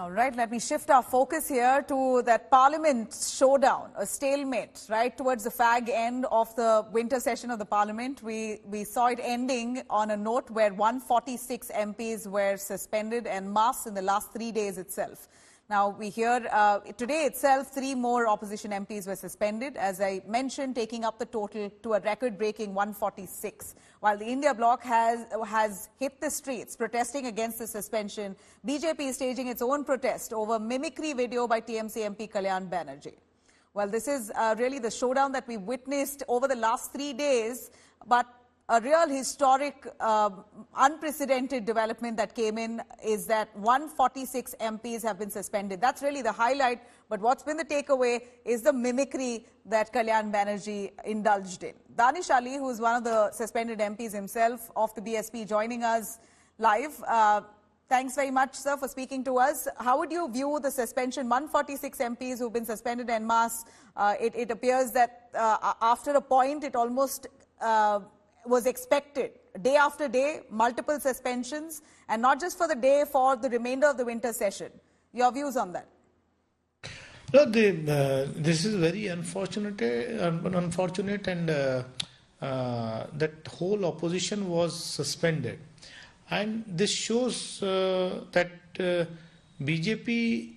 All right, let me shift our focus here to that Parliament showdown, a stalemate, right towards the fag end of the winter session of the Parliament. We saw it ending on a note where 146 MPs were suspended en masse in the last 3 days itself. Now, we hear today itself 3 more opposition MPs were suspended, as I mentioned, taking up the total to a record-breaking 146. While the India bloc has hit the streets protesting against the suspension, BJP is staging its own protest over mimicry video by TMC MP Kalyan Banerjee. Well, this is really the showdown that we witnessed over the last 3 days, but a real historic, unprecedented development that came in is that 146 MPs have been suspended. That's really the highlight. But what's been the takeaway is the mimicry that Kalyan Banerjee indulged in. Dane Ali, who is one of the suspended MPs himself of the BSP, joining us live. Thanks very much, sir, for speaking to us. How would you view the suspension? 146 MPs who've been suspended en masse. It appears that after a point, it almost was expected. Day after day, multiple suspensions, and not just for the day, for the remainder of the winter session. Your views on that? No, this is very unfortunate, and that whole opposition was suspended. And this shows that BJP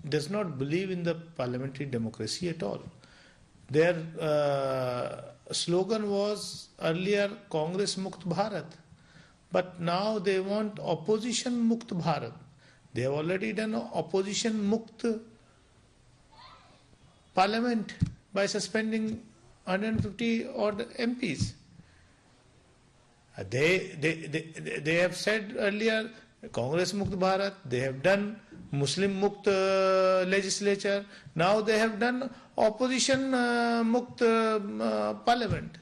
does not believe in the parliamentary democracy at all. Their slogan was earlier Congress Mukt Bharat, but now they want opposition Mukt Bharat. They have already done opposition Mukt Parliament by suspending 150 odd MPs. They have said earlier Congress Mukt Bharat. They have done Muslim Mukt legislature. Now they have done opposition Mukt Parliament.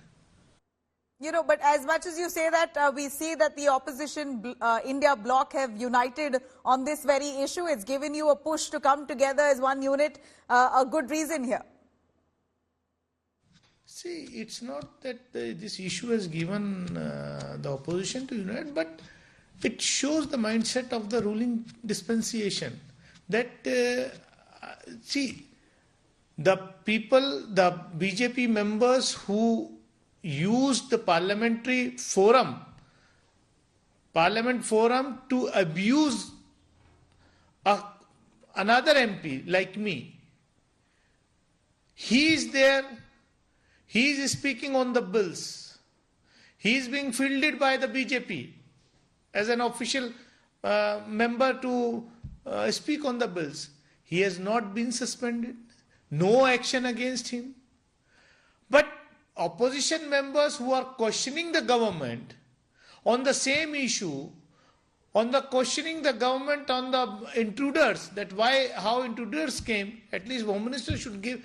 You know, but as much as you say that, we see that the opposition India bloc have united on this very issue. It's given you a push to come together as one unit. A good reason here. See, it's not that this issue has given the opposition to unite, but it shows the mindset of the ruling dispensation. That, see, the people, the BJP members who used the parliament forum to abuse another MP like me. He is there, he is speaking on the bills, he is being fielded by the BJP as an official member to speak on the bills. He has not been suspended, no action against him. But opposition members who are questioning the government on the same issue, on the questioning the government on the intruders, that how intruders came, at least Home Minister should give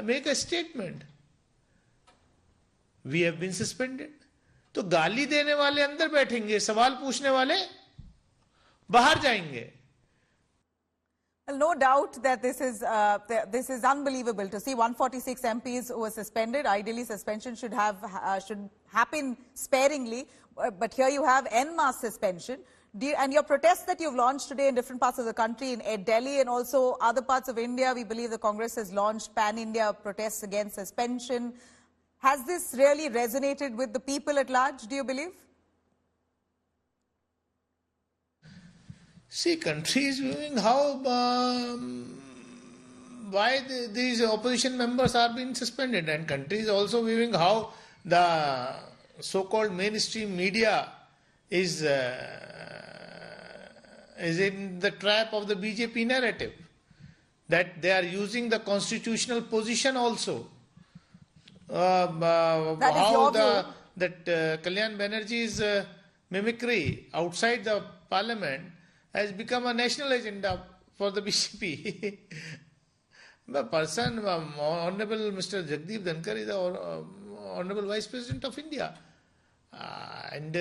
make a statement. We have been suspended. तो गाली देने वाले अंदर बैठेंगे, सवाल पूछने वाले बाहर जाएंगे. Well, no doubt that this is unbelievable to see 146 MPs who were suspended. Ideally, suspension should happen sparingly, but here you have en masse suspension. And your protests that you've launched today in different parts of the country, in Delhi and also other parts of India, we believe the Congress has launched pan-India protests against suspension. Has this really resonated with the people at large, do you believe? See, country is viewing how, why these opposition members are being suspended, and country is also viewing how the so-called mainstream media is in the trap of the BJP narrative, that they are using the constitutional position also. Kalyan Banerjee's mimicry outside the parliament has become a national agenda for the BJP. The person, Honorable Mr. Jagdeep Dhankar, is the Honorable Vice President of India. And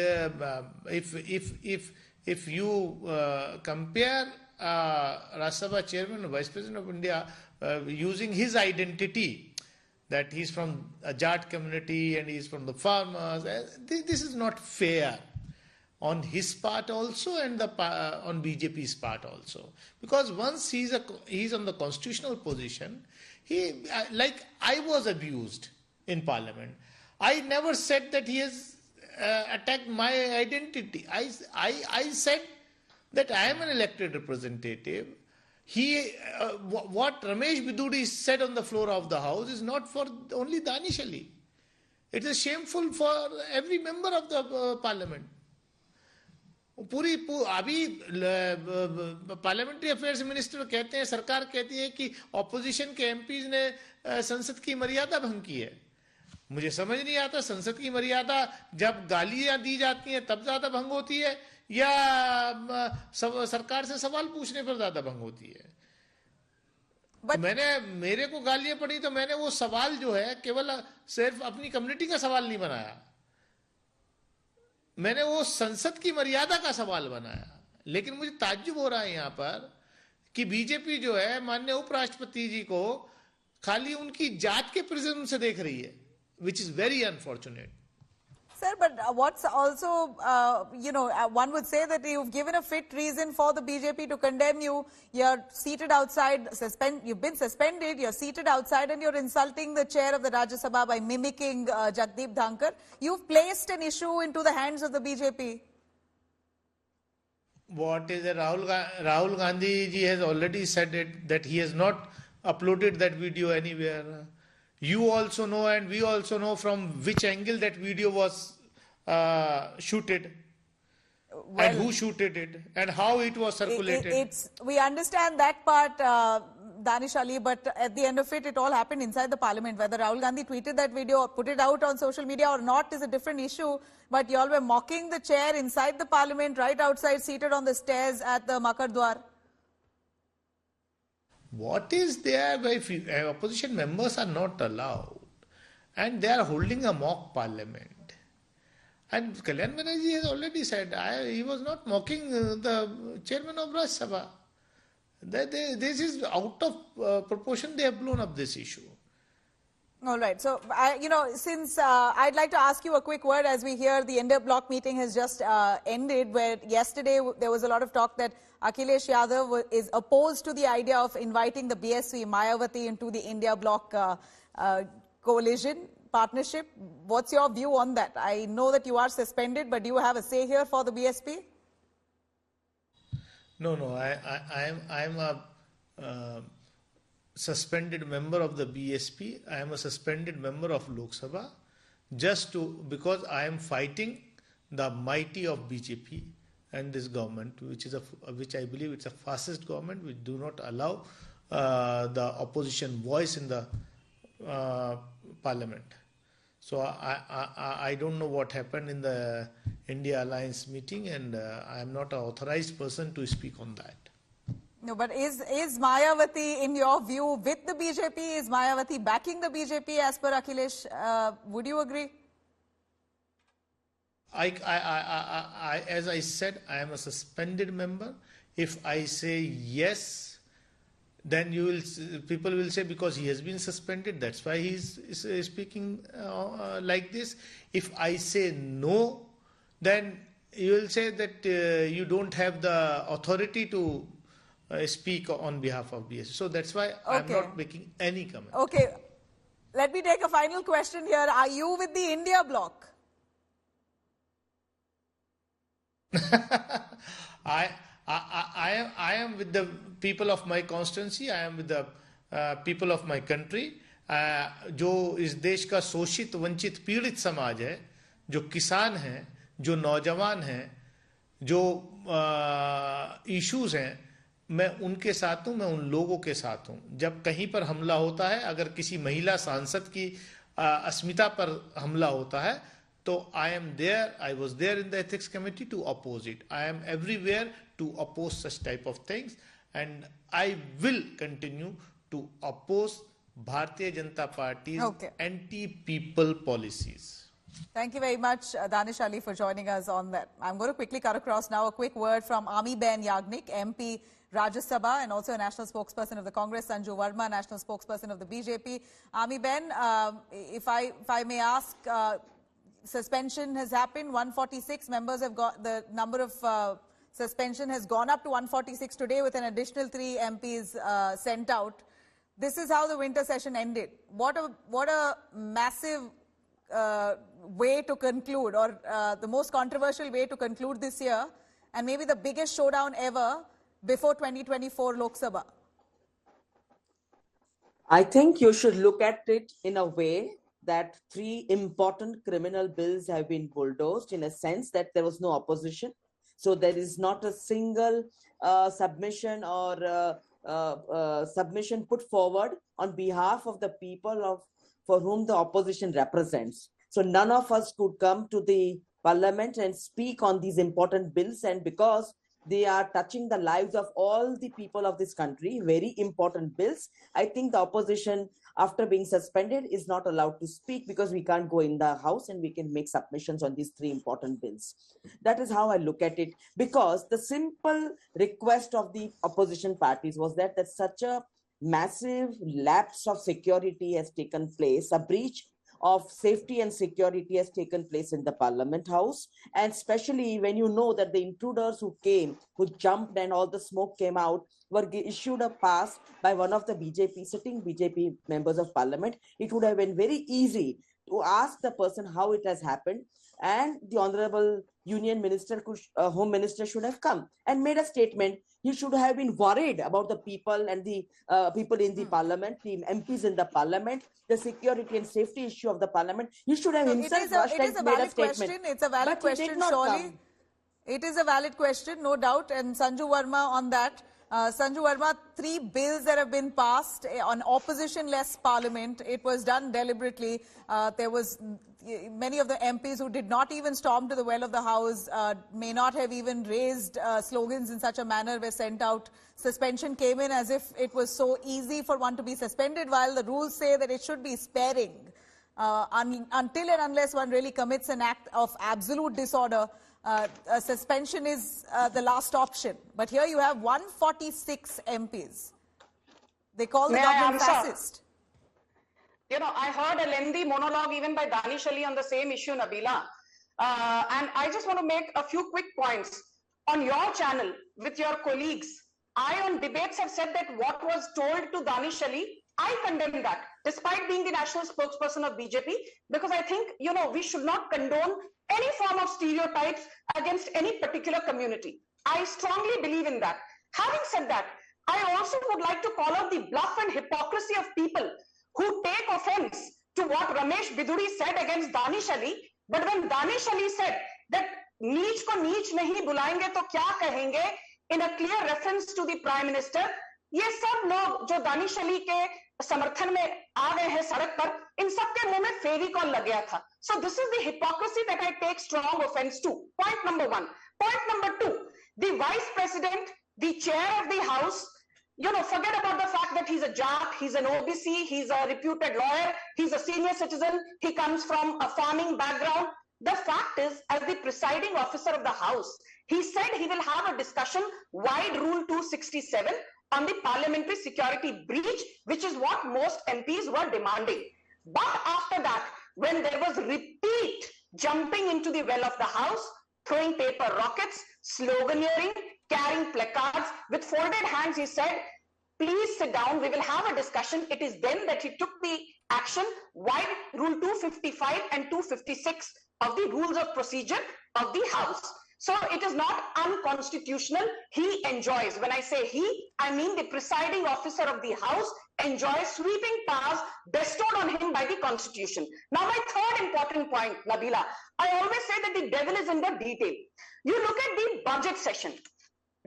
if you compare Rajya Sabha Chairman, Vice President of India, using his identity, that he's from a Jat community and he's from the farmers, this is not fair. on his part also and on BJP's part also. Because once he's on the constitutional position, like I was abused in Parliament. I never said that he has attacked my identity. I said that I am an elected representative. What Ramesh Biduri said on the floor of the House is not for only Danish Ali. It is shameful for every member of the Parliament. अभी parliamentary affairs minister कहते हैं, सरकार कहती है कि opposition के MPs ने संसद की मर्यादा भंग की है. मुझे समझ नहीं आता संसद की मर्यादा जब गालियां दी जाती हैं तब ज्यादा भंग होती है या सरकार से सवाल पूछने पर ज्यादा भंग होती है. तो मेरे को गालियां पड़ी तो मैंने वो सवाल जो है केवल सिर्फ अपनी कम्युनिटी का सवाल नहीं बनाया, मैंने वो संसद की मर्यादा का सवाल बनाया. लेकिन मुझे ताज्जुब हो रहा है यहाँ पर कि बीजेपी जो है माननीय उपराष्ट्रपति जी को खाली उनकी जात के प्रिज्म से देख रही है, which is very unfortunate. Sir, but what's also, one would say that you've given a fit reason for the BJP to condemn you. You're seated outside, you've been suspended, you're seated outside and you're insulting the chair of the Rajya Sabha by mimicking Jagdeep Dhankar. You've placed an issue into the hands of the BJP. What is it? Rahul Gandhi ji has already said it, that he has not uploaded that video anywhere. You also know and we also know from which angle that video was shooted, and who shooted it and how it was circulated. We understand that part, Danish Ali, but at the end of it, it all happened inside the Parliament. Whether Rahul Gandhi tweeted that video or put it out on social media or not is a different issue. But you all were mocking the chair inside the Parliament, right outside, seated on the stairs at the Makar Dwar. What is there by opposition members are not allowed and they are holding a mock parliament? And Kalyan Banerjee has already said he was not mocking the chairman of Rajya Sabha. This is out of proportion. They have blown up this issue. All right. So, since I'd like to ask you a quick word as we hear the India bloc meeting has just ended, where yesterday there was a lot of talk that Akhilesh Yadav is opposed to the idea of inviting the BSP, Mayawati, into the India bloc coalition partnership. What's your view on that? I know that you are suspended, but do you have a say here for the BSP? No. I am a suspended member of the BSP. I am a suspended member of Lok Sabha because I am fighting the mighty of BJP and this government, which I believe it's a fascist government, which do not allow the opposition voice in the parliament. So I don't know what happened in the India Alliance meeting, and I am not an authorized person to speak on that. No, but is Mayawati, in your view, with the BJP? Is Mayawati backing the BJP as per Akhilesh? Would you agree? As I said, I am a suspended member. If I say yes, then people will say because he has been suspended, that's why he is speaking like this. If I say no, then you will say that you don't have the authority to speak on behalf of BSP. So that's why I'm not making any comment. Okay. Let me take a final question here. Are you with the India bloc? I am with the people of my constituency. I am with the people of my country. जो इस देश का शोषित वंचित पीड़ित समाज है, जो किसान हैं, जो नौजवान हैं, जो इश्यूज हैं, मैं उनके साथ हूं, मैं उन लोगों के साथ हूं. जब कहीं पर हमला होता है, अगर किसी महिला सांसद की अस्मिता पर हमला होता है, तो I was there in the ethics committee to oppose it. I am everywhere to oppose such type of things, and I will continue to oppose Bharatiya Janata Party's anti-people policies. Thank you very much, Danish Ali, for joining us on that. I'm going to quickly cut across now. A quick word from Ami-Ben Yagnik, MP, Rajya Sabha, and also a national spokesperson of the Congress, Sanju Verma, national spokesperson of the BJP. Ami-Ben, if I may ask, suspension has happened. 146 members have got, the number of suspension has gone up to 146 today with an additional 3 MPs sent out. This is how the winter session ended. What a massive way to conclude, or the most controversial way to conclude this year, and maybe the biggest showdown ever before 2024 Lok Sabha. I think you should look at it in a way that 3 important criminal bills have been bulldozed, in a sense that there was no opposition. So there is not a single submission or submission put forward on behalf of the people for whom the opposition represents. So none of us could come to the parliament and speak on these important bills, and because they are touching the lives of all the people of this country, very important bills, I think the opposition, after being suspended, is not allowed to speak, because we can't go in the house and we can make submissions on these 3 important bills. That is how I look at it, because the simple request of the opposition parties was that such a massive lapse of security has taken place, a breach of safety and security has taken place in the Parliament House, and especially when you know that the intruders who came, who jumped and all the smoke came out, were issued a pass by one of the sitting BJP members of Parliament. It would have been very easy to ask the person how it has happened, and the Honorable Union Minister, Home Minister should have come and made a statement. He should have been worried about the people and the people in the Parliament, the MPs in the Parliament, the security and safety issue of the Parliament. He should have himself rushed and made a statement. It's a valid question, surely. It is a valid question, no doubt. And Sanju Verma on that. Sanju Verma, 3 bills that have been passed on opposition-less parliament. It was done deliberately. There was many of the MPs who did not even storm to the well of the House, may not have even raised slogans in such a manner, were sent out. Suspension came in as if it was so easy for one to be suspended, while the rules say that it should be sparing. Until and unless one really commits an act of absolute disorder, a suspension is the last option. But here you have 146 MPs. They call the government fascist. You know, I heard a lengthy monologue even by Danish Ali on the same issue, Nabila. And I just want to make a few quick points. On your channel, with your colleagues, I on debates have said that what was told to Danish Ali, I condemn that, despite being the national spokesperson of BJP, because I think, you know, we should not condone any form of stereotypes against any particular community. I strongly believe in that. Having said that, I also would like to call out the bluff and hypocrisy of people who take offense to what Ramesh Biduri said against Danish Ali. But when Danish Ali said that नीच को नीच नहीं बुलाएंगे तो क्या कहेंगे, in a clear reference to the Prime Minister, ये सब लोग जो दानिश अली के समर्थन में आ गए हैं सड़क पर, इन सब के मुंह में फेविकॉल लग गया था. So this is the hypocrisy that I take strong offense to. Point number 1. Point number 2, the Vice President, the Chair of the House, you know, forget about the fact that he's a Jat, he's an OBC, he's a reputed lawyer, he's a senior citizen, he comes from a farming background. The fact is, as the presiding officer of the House, he said he will have a discussion wide Rule 267 on the parliamentary security breach, which is what most MPs were demanding. But after that, when there was repeat jumping into the well of the House, throwing paper rockets, sloganeering, carrying placards, with folded hands, he said, please sit down, we will have a discussion. It is then that he took the action, wide Rule 255 and 256 of the Rules of Procedure of the House. So it is not unconstitutional. He enjoys, when I say he, I mean the presiding officer of the House enjoys sweeping powers bestowed on him by the Constitution. Now my third important point, Nabila, I always say that the devil is in the detail. You look at the budget session.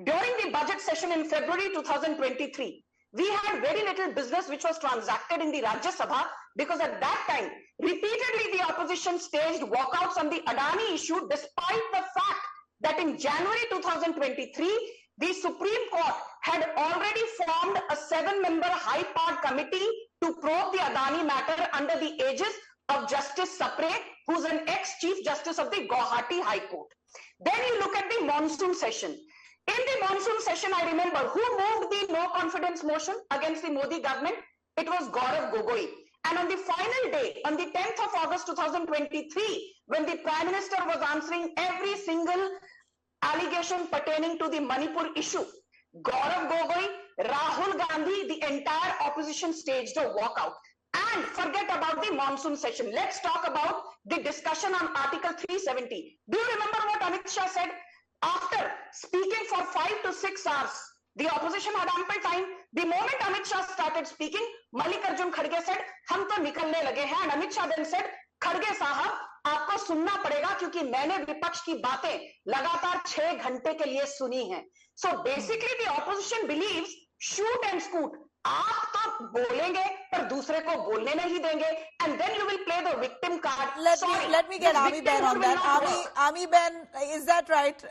During the budget session in February 2023, we had very little business which was transacted in the Rajya Sabha, because at that time, repeatedly the opposition staged walkouts on the Adani issue, despite the fact that in January 2023, the Supreme Court had already formed a 7-member high-powered committee to probe the Adani matter under the aegis of Justice Sapre, who's an ex-Chief Justice of the Guwahati High Court. Then you look at the monsoon session. In the monsoon session, I remember who moved the no confidence motion against the Modi government. It was Gaurav Gogoi. And on the final day, on the 10th of August 2023, when the Prime Minister was answering every single allegation pertaining to the Manipur issue, Gaurav Gogoi, Rahul Gandhi, the entire opposition staged a walkout. And forget about the monsoon session. Let's talk about the discussion on Article 370. Do you remember what Amit Shah said? After speaking for 5 to 6 hours, the opposition had ample time. The moment Amit Shah started speaking, Mallikarjun Kharge said, "हम तो निकलने लगे हैं." And Amit Shah then said, "Kharge साहब, आपको सुनना पड़ेगा क्योंकि मैंने विपक्ष की बातें लगातार 6 घंटे के लिए सुनी हैं." So basically, the opposition believes shoot and scoot. आप तो बोलेंगे पर दूसरे को बोलने नहीं देंगे, and then you will play the victim card. Let me get Ami Ben on that. Ami Ben, is that right?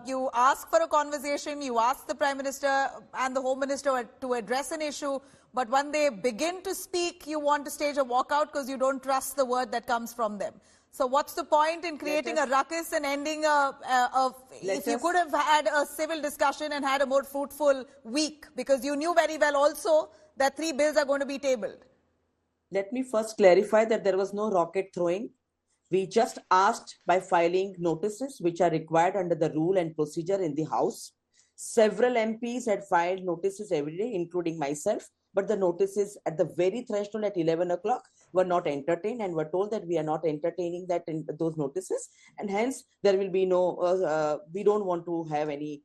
You ask for a conversation, you ask the Prime Minister and the Home Minister to address an issue, but when they begin to speak, you want to stage a walkout because you don't trust the word that comes from them. So what's the point in creating a ruckus and ending if you could have had a civil discussion and had a more fruitful week, because you knew very well also that 3 bills are going to be tabled? Let me first clarify that there was no rocket throwing. We just asked by filing notices which are required under the rule and procedure in the House. Several MPs had filed notices every day, including myself, but the notices at the very threshold at 11 o'clock were not entertained and were told that we are not entertaining that in those notices, and hence there will be no, we don't want to have any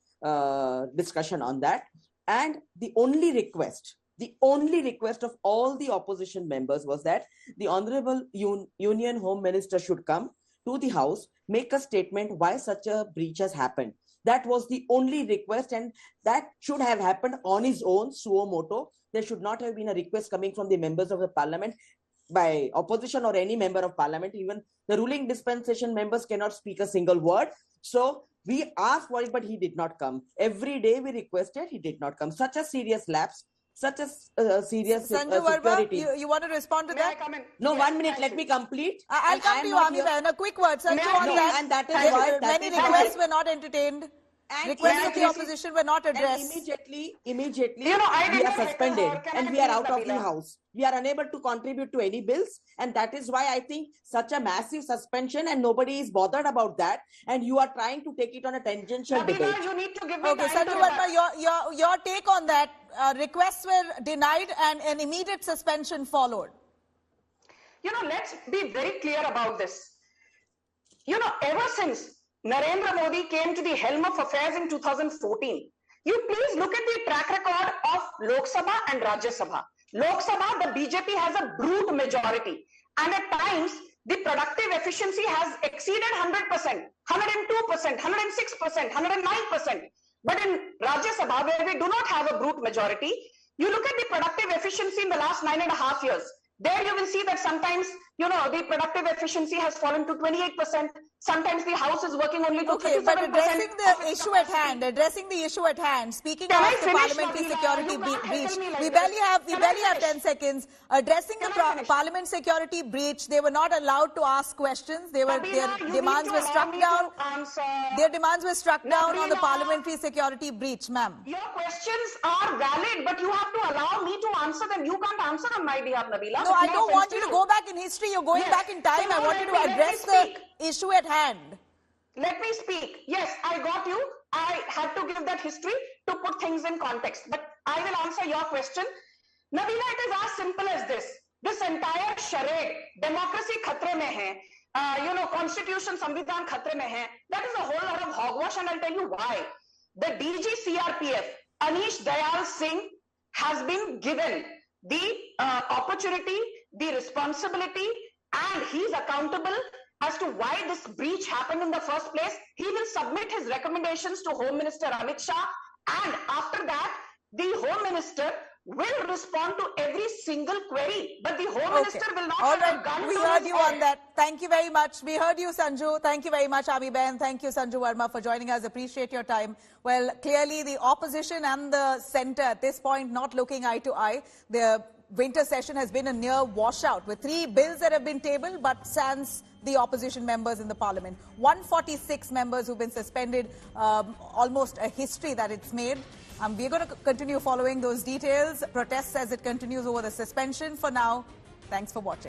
discussion on that. And the only request of all the opposition members was that the Honorable Union Home Minister should come to the House, make a statement why such a breach has happened. That was the only request, and that should have happened on his own, suo moto. There should not have been a request coming from the members of the parliament by opposition or any member of parliament. Even the ruling dispensation members cannot speak a single word. So we asked for it, but he did not come. Every day we requested, he did not come. Such a serious lapse, such a serious Sanju security. Verma, you want to respond to May I that? come in? No, Yes, 1 minute, thank let you. me complete. I'll come to you, Ami Ben. A quick word, Sanju, on No, that. and that is why Many requests were not entertained. And Requests of the opposition were not addressed. Immediately, You know, I did we are not heckle suspended her. Can and I we are please, out of the Nabila? House. We are unable to contribute to any bills, and that is why I think such a massive suspension, and nobody is bothered about that, and you are trying to take it on a tangential Nabila, debate. you need to give me Okay, time Sanju to Verma, rebut. your take on that. Requests were denied and an immediate suspension followed. You know, let's be very clear about this. You know, ever since Narendra Modi came to the helm of affairs in 2014, you please look at the track record of Lok Sabha and Rajya Sabha. Lok Sabha, the BJP has a brute majority, and at times the productive efficiency has exceeded 100%, 102%, 106%, 109%. But in Rajya Sabha, where we do not have a brute majority, you look at the productive efficiency in the last 9.5 years. There you will see that sometimes, you know, the productive efficiency has fallen to 28%. Sometimes the House is working only to 37%. Okay, but addressing of the its issue at capacity. hand, speaking Can of I the finish, parliamentary Nabila? security You can't breach, heckle me like we this. barely have Can I 10 finish? seconds. Addressing Can the I finish? parliament security breach, they were not allowed to ask questions. Their Nabila, you demands need to were struck allow me down. to answer. Their demands were struck down on the Nabila. parliamentary security breach, ma'am. Your questions are valid, but you have to allow me to answer them. You can't answer on my behalf, Nabila. No, I don't want you to go back in history. You're going Yes. back in time. So I now want you to let me address speak. the issue at hand. Let me speak. Yes, I got you. I had to give that history to put things in context. But I will answer your question. Nabila, it is as simple as this. This entire charade, democracy khatre mein hai, you know, constitution, samvidhan khatre mein hai, that is a whole lot of hogwash, and I'll tell you why. The DG CRPF, Anish Dayal Singh, has been given the opportunity, the responsibility, and he's accountable as to why this breach happened in the first place. He will submit his recommendations to Home Minister Amit Shah, and after that, the Home Minister will respond to every single query. But the Home Minister will not All have a right, gun we to heard his you head. on that. Thank you very much. We heard you, Sanju. Thank you very much, Ami Ben. Thank you, Sanju Verma, for joining us. Appreciate your time. Well, clearly the opposition and the centre at this point not looking eye to eye. The winter session has been a near washout with 3 bills that have been tabled, but sans the opposition members in the parliament. 146 members who've been suspended, almost a history that it's made. We're going to continue following those details, protests as it continues over the suspension. For now, Thanks for watching.